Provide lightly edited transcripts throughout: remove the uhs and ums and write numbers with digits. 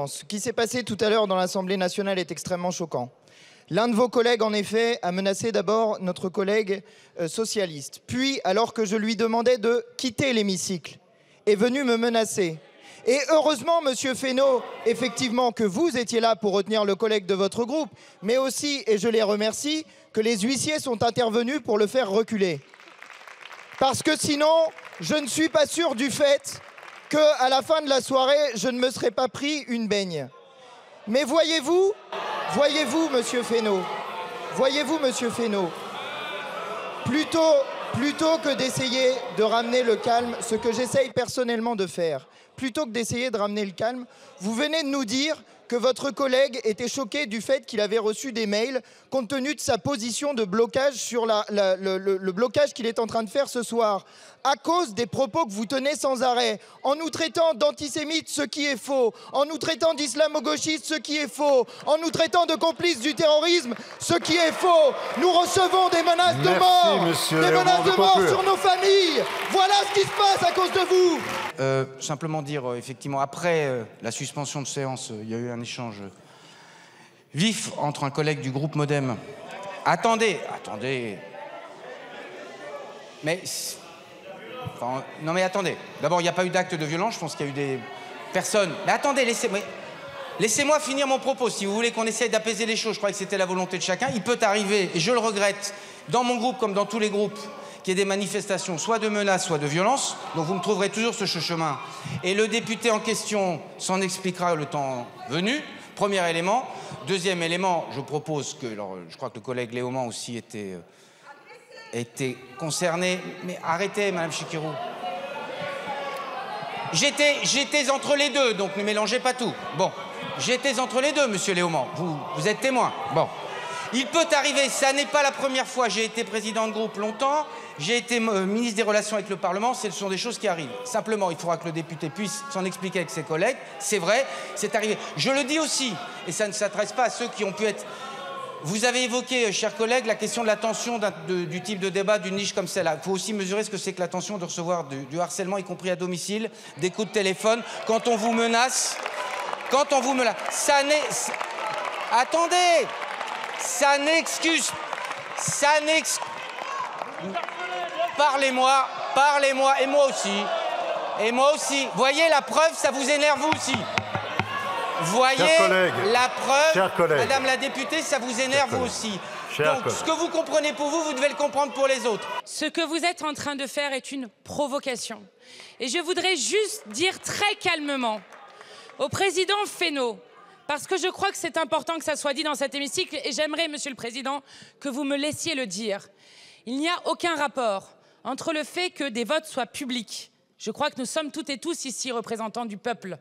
Présidence. Ce qui s'est passé tout à l'heure dans l'Assemblée nationale est extrêmement choquant. L'un de vos collègues, en effet, a menacé d'abord notre collègue socialiste. Puis, alors que je lui demandais de quitter l'hémicycle, est venu me menacer. Et heureusement, Monsieur Fesneau, effectivement, que vous étiez là pour retenir le collègue de votre groupe, mais aussi, et je les remercie, que les huissiers sont intervenus pour le faire reculer. Parce que sinon, je ne suis pas sûr du fait qu'à la fin de la soirée, je ne me serais pas pris une baigne. Mais voyez-vous, Monsieur Fesneau, plutôt que d'essayer de ramener le calme, ce que j'essaye personnellement de faire, plutôt que d'essayer de ramener le calme, vous venez de nous dire que votre collègue était choqué du fait qu'il avait reçu des mails compte tenu de sa position de blocage sur le blocage qu'il est en train de faire ce soir, à cause des propos que vous tenez sans arrêt, en nous traitant d'antisémites, ce qui est faux, en nous traitant d'islamo-gauchistes, ce qui est faux, en nous traitant de complices du terrorisme, ce qui est faux. Nous recevons des menaces de mort, sur nos familles. Voilà ce qui se passe à cause de vous. Simplement dire, effectivement, après la suspension de séance, il y a eu un échange vif entre un collègue du groupe Modem. Attendez. Mais... Enfin, non mais attendez. D'abord, il n'y a pas eu d'acte de violence. Je pense qu'il y a eu des personnes... Mais attendez, laissez-moi finir mon propos. Si vous voulez qu'on essaye d'apaiser les choses, je crois que c'était la volonté de chacun. Il peut arriver, et je le regrette, dans mon groupe comme dans tous les groupes, qu'il y ait des manifestations, soit de menaces, soit de violence. Donc vous me trouverez toujours sur ce chemin. Et le député en question s'en expliquera le temps venu. Premier élément. Deuxième élément, je propose que... Alors, je crois que le collègue Léaumont aussi était concerné. Mais arrêtez, Madame Chikirou. J'étais entre les deux, donc ne mélangez pas tout. Bon, j'étais entre les deux, Monsieur Léaumont. Vous êtes témoin. Bon. Il peut arriver, ça n'est pas la première fois, j'ai été président de groupe longtemps, j'ai été ministre des Relations avec le Parlement, ce sont des choses qui arrivent. Simplement, il faudra que le député puisse s'en expliquer avec ses collègues. C'est vrai, c'est arrivé. Je le dis aussi, et ça ne s'adresse pas à ceux qui ont pu être... Vous avez évoqué, chers collègues, la question de la tension du type de débat, d'une niche comme celle-là. Il faut aussi mesurer ce que c'est que la tension de recevoir du harcèlement, y compris à domicile, des coups de téléphone, quand on vous menace. Ça n'est... Attendez! Ça n'excuse... Parlez-moi, et moi aussi. Voyez, la preuve, ça vous énerve vous aussi. Voyez, la preuve, Madame la députée, ça vous énerve vous aussi. Donc, ce que vous comprenez pour vous, vous devez le comprendre pour les autres. Ce que vous êtes en train de faire est une provocation. Et je voudrais juste dire très calmement au président Fesneau, parce que je crois que c'est important que ça soit dit dans cet hémicycle, et j'aimerais, Monsieur le Président, que vous me laissiez le dire. Il n'y a aucun rapport entre le fait que des votes soient publics. Je crois que nous sommes toutes et tous ici représentants du peuple.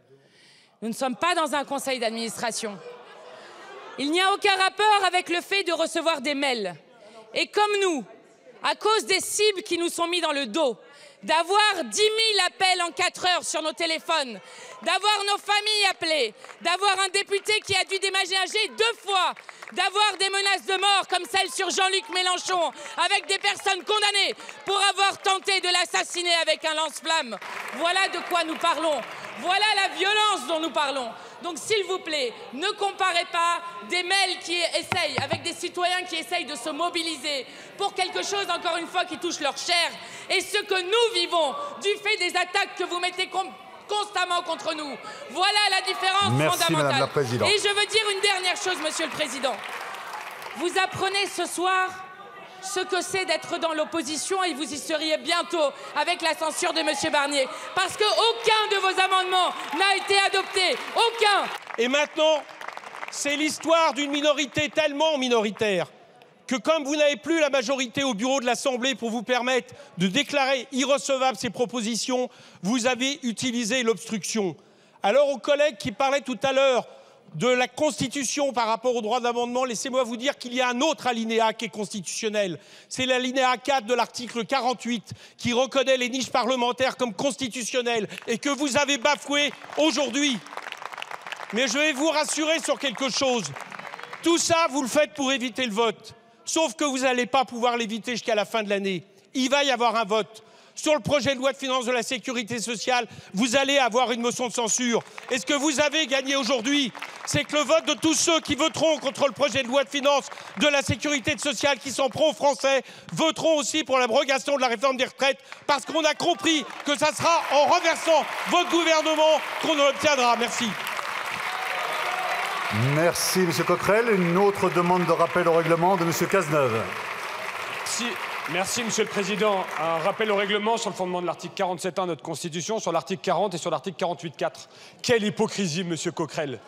Nous ne sommes pas dans un conseil d'administration. Il n'y a aucun rapport avec le fait de recevoir des mails. Et comme nous, à cause des cibles qui nous sont mis dans le dos, d'avoir 10 000 appels en 4 heures sur nos téléphones, d'avoir nos familles appelées, d'avoir un député qui a dû déménager 2 fois, d'avoir des menaces de mort comme celle sur Jean-Luc Mélenchon, avec des personnes condamnées pour avoir tenté de l'assassiner avec un lance-flamme. Voilà de quoi nous parlons. Voilà la violence dont nous parlons. Donc, s'il vous plaît, ne comparez pas des mails qui essayent, avec des citoyens qui essayent de se mobiliser pour quelque chose, encore une fois, qui touche leur chair, et ce que nous vivons du fait des attaques que vous mettez constamment contre nous. Voilà la différence fondamentale. Madame la Présidente. Et je veux dire une dernière chose, Monsieur le Président. Vous apprenez ce soir ce que c'est d'être dans l'opposition et vous y seriez bientôt avec la censure de M. Barnier. Parce qu'aucun de vos amendements n'a été adopté. Aucun. Et maintenant, c'est l'histoire d'une minorité tellement minoritaire que comme vous n'avez plus la majorité au bureau de l'Assemblée pour vous permettre de déclarer irrecevables ces propositions, vous avez utilisé l'obstruction. Alors aux collègues qui parlaient tout à l'heure de la Constitution par rapport au droit d'amendement, laissez-moi vous dire qu'il y a un autre alinéa qui est constitutionnel. C'est l'alinéa 4 de l'article 48 qui reconnaît les niches parlementaires comme constitutionnelles et que vous avez bafoué aujourd'hui. Mais je vais vous rassurer sur quelque chose. Tout ça, vous le faites pour éviter le vote. Sauf que vous n'allez pas pouvoir l'éviter jusqu'à la fin de l'année. Il va y avoir un vote. sur le projet de loi de finances de la sécurité sociale, vous allez avoir une motion de censure. Et ce que vous avez gagné aujourd'hui, c'est que le vote de tous ceux qui voteront contre le projet de loi de finances de la sécurité sociale, qui sont pro-français, voteront aussi pour l'abrogation de la réforme des retraites, parce qu'on a compris que ça sera en renversant votre gouvernement qu'on l'obtiendra. Merci. Merci, M. Coquerel. Une autre demande de rappel au règlement de M. Cazeneuve. Merci, Monsieur le Président. Un rappel au règlement sur le fondement de l'article 47.1 de notre Constitution, sur l'article 40 et sur l'article 48.4. Quelle hypocrisie, Monsieur Coquerel.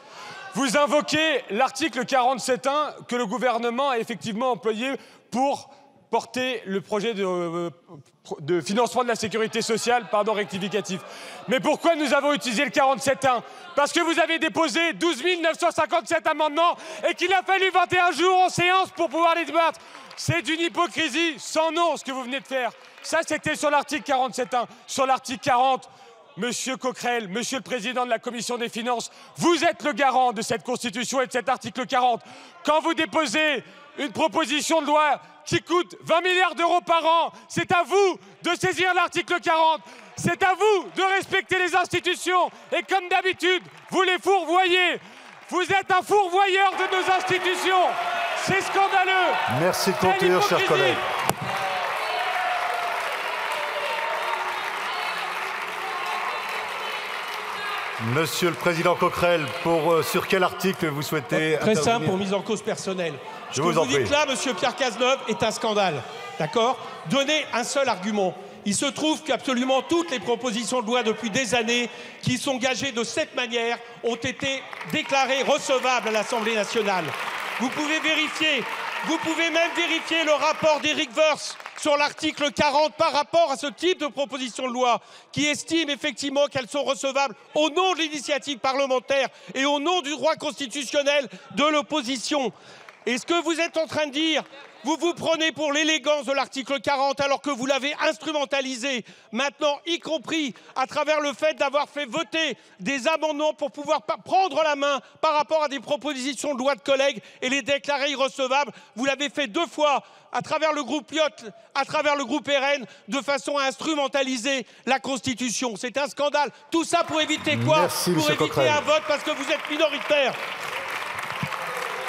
Vous invoquez l'article 47.1 que le gouvernement a effectivement employé pour porter le projet de financement de la sécurité sociale, rectificatif. Mais pourquoi nous avons utilisé le 47.1 ? Parce que vous avez déposé 12 957 amendements et qu'il a fallu 21 jours en séance pour pouvoir les débattre. C'est d'une hypocrisie sans nom ce que vous venez de faire. Ça, c'était sur l'article 47.1. Sur l'article 40, Monsieur Coquerel, Monsieur le Président de la Commission des Finances, vous êtes le garant de cette Constitution et de cet article 40. Quand vous déposez une proposition de loi qui coûte 20 milliards d'euros par an, c'est à vous de saisir l'article 40. C'est à vous de respecter les institutions. Et comme d'habitude, vous les fourvoyez. Vous êtes un fourvoyeur de nos institutions. C'est scandaleux. Merci de conclure, chers collègues. Monsieur le Président Coquerel, sur quel article vous souhaitez Très intervenir? simple, pour mise en cause personnelle. Je vous en prie. Ce que vous dites là, Monsieur Pierre Cazeneuve, est un scandale. D'accord ? Donnez un seul argument. Il se trouve qu'absolument toutes les propositions de loi depuis des années qui sont gagées de cette manière ont été déclarées recevables à l'Assemblée nationale. Vous pouvez vérifier, vous pouvez même vérifier le rapport d'Éric Woerth sur l'article 40 par rapport à ce type de proposition de loi qui estime effectivement qu'elles sont recevables au nom de l'initiative parlementaire et au nom du droit constitutionnel de l'opposition. Et ce que vous êtes en train de dire, vous vous prenez pour l'élégance de l'article 40 alors que vous l'avez instrumentalisé maintenant, y compris à travers le fait d'avoir fait voter des amendements pour pouvoir prendre la main par rapport à des propositions de loi de collègues et les déclarer irrecevables. Vous l'avez fait 2 fois à travers le groupe Lyotte, à travers le groupe RN, de façon à instrumentaliser la Constitution. C'est un scandale. Tout ça pour éviter quoi? Merci, pour éviter Coquerel. un vote parce que vous êtes minoritaire.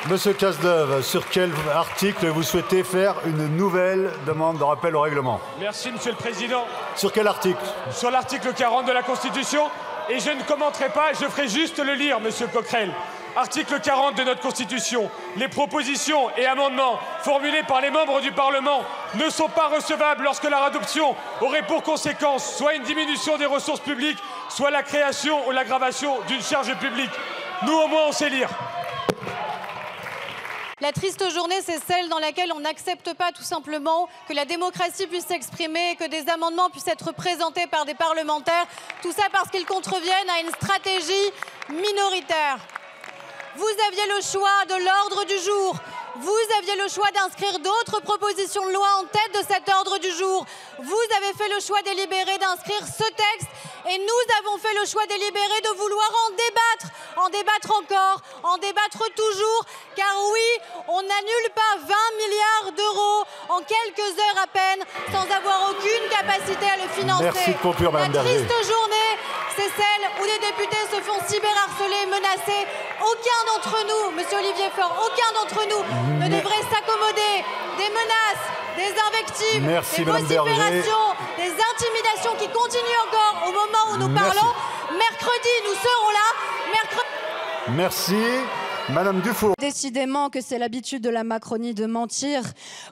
Monsieur Cazeneuve, sur quel article vous souhaitez faire une nouvelle demande de rappel au règlement? Merci, Monsieur le Président. Sur quel article? Sur l'article 40 de la Constitution. Et je ne commenterai pas, je ferai juste le lire, Monsieur Coquerel. Article 40 de notre Constitution. Les propositions et amendements formulés par les membres du Parlement ne sont pas recevables lorsque leur adoption aurait pour conséquence soit une diminution des ressources publiques, soit la création ou l'aggravation d'une charge publique. Nous, au moins, on sait lire. La triste journée, c'est celle dans laquelle on n'accepte pas tout simplement que la démocratie puisse s'exprimer, que des amendements puissent être présentés par des parlementaires. Tout ça parce qu'ils contreviennent à une stratégie minoritaire. Vous aviez le choix de l'ordre du jour. Vous aviez le choix d'inscrire d'autres propositions de loi en tête de cet ordre du jour. Vous avez fait le choix délibéré d'inscrire ce texte et nous avons fait le choix délibéré de vouloir en débattre encore, en débattre toujours, car oui, on n'annule pas 20 milliards d'euros en quelques heures à peine sans avoir aucune capacité à le financer. Merci de conclure, Madame Berger. La triste journée, c'est celle où des députés se font cyberharceler, menacés. Aucun d'entre nous, Monsieur Olivier Faure, aucun d'entre nous ne devrait s'accommoder des menaces, des invectives, des vociférations, des intimidations qui continuent encore au moment où nous parlons. Mercredi, nous serons là. Merci. Madame Dufour. Décidément que c'est l'habitude de la Macronie de mentir.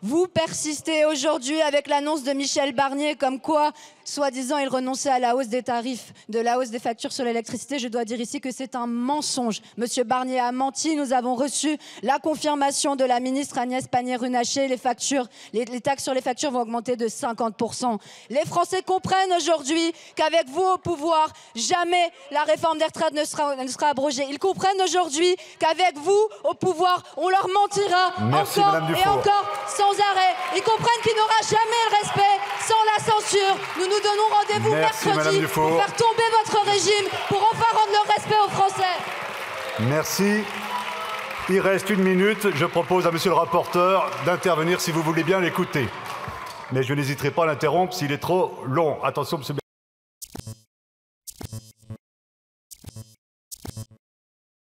Vous persistez aujourd'hui avec l'annonce de Michel Barnier comme quoi, soi-disant, il renonçait à la hausse des tarifs, de la hausse des factures sur l'électricité. Je dois dire ici que c'est un mensonge. Monsieur Barnier a menti. Nous avons reçu la confirmation de la ministre Agnès Pannier-Runacher. Les taxes sur les factures vont augmenter de 50%. Les Français comprennent aujourd'hui qu'avec vous au pouvoir, jamais la réforme des retraites ne sera abrogée. Ils comprennent aujourd'hui qu'avec vous au pouvoir, on leur mentira encore et encore sans arrêt. Ils comprennent qu'il n'y aura jamais le respect sans la censure. Nous nous donnons rendez-vous mercredi pour faire tomber votre régime, pour enfin rendre le respect aux Français. Merci. Il reste 1 minute. Je propose à monsieur le rapporteur d'intervenir si vous voulez bien l'écouter. mais je n'hésiterai pas à l'interrompre s'il est trop long. Attention, monsieur.